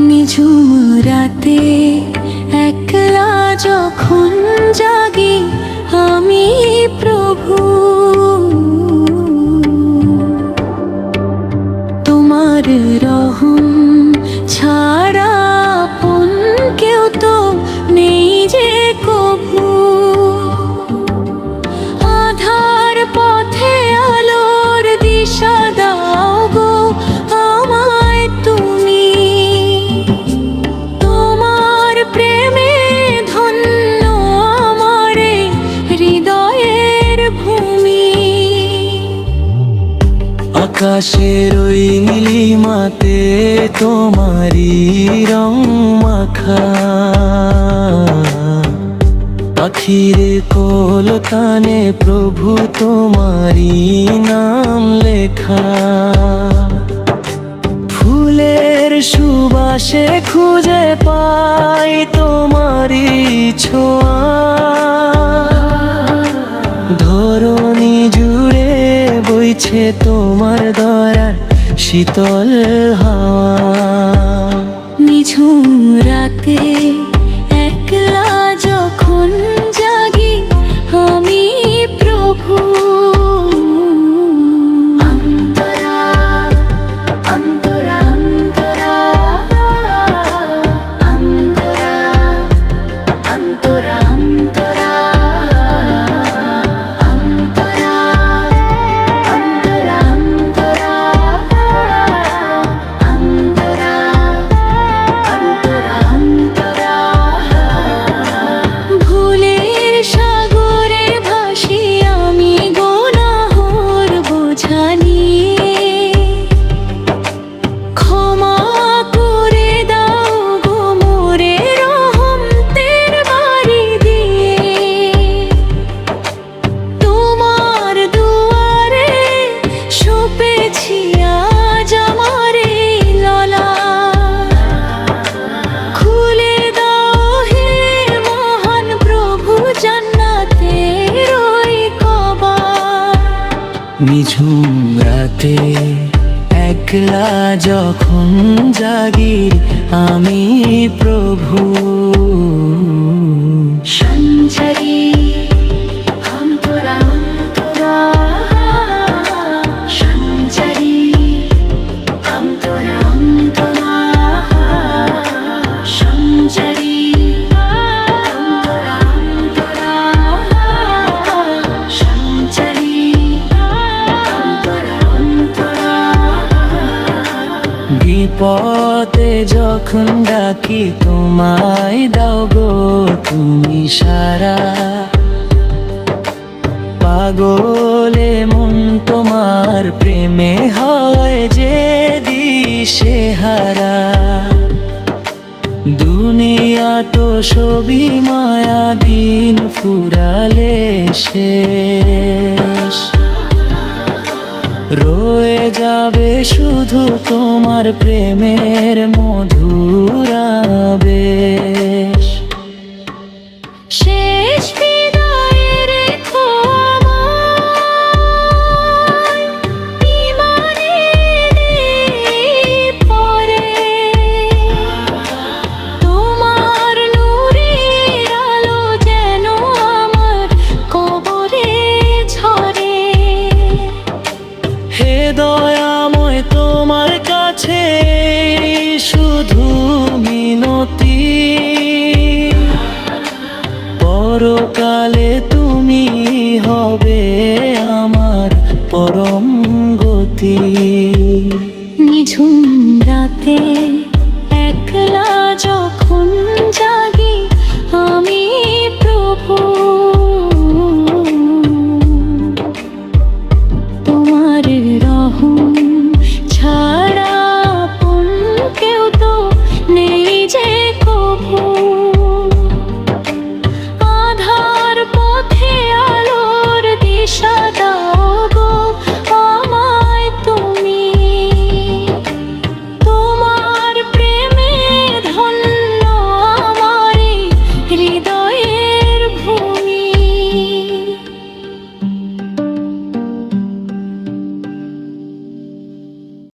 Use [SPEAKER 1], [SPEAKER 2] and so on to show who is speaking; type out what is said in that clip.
[SPEAKER 1] নিঝুম রাতে একলা যখন জাগি আমি প্রভু, তোমার রহম ছাড়া আপন কেউ তো নেই যে কভু। আধার পথে আলোর দিশা দাও গো আমায় তুমি, তোমার প্রেমে ধন্য আমারে হৃদয়ের ভূমি।
[SPEAKER 2] আকাশের ওই নীলিমাতে তোমারি রং মাখা, পাখির কলতানে প্রভু তোমারি নাম লেখা। ফুলের সুবাসে খুঁজে পাই তোমারি ছোঁয়া, ধরণী জুড়ে বইছে তোমার দয়ার শীতল হাওয়া।
[SPEAKER 1] নিঝুম রাতে একলা যখন জাগি আমি প্রভু, অন্তরা অন্তরা অন্তরা অন্তরা অন্তরা অন্তরা
[SPEAKER 2] নিঝুম রাতে একলা যখন জাগি আমি প্রভু,
[SPEAKER 1] সঞ্চারী অন্তরা অন্তরা সঞ্চারী অন্তরা অন্তরা সঞ্চারী অন্তরা অন্তরা সঞ্চারী অন্তরা অন্তরা।
[SPEAKER 2] বিপদে যখন ডাকি তোমায় দাও গো তুমি সারা, পাগলে মন তোমার প্রেমে হয় যে দিশেহারা। দুনিয়া তো সবই মায়া, দিন ফুরালে শেষ, রয়ে যাবে শুধু তোমার প্রেমের মধুর আবেশ।
[SPEAKER 1] শেষ বিদায়ে রেখো আমায় বিমানের পরে, তোমার নূরের আলো যেন আমার কবরে ঝরে।
[SPEAKER 2] হে দয়াময় তোমার কাছে শুধু মিনতি, পরকালে তুমি হবে আমার পরম গতি।
[SPEAKER 1] নিঝুম রাতে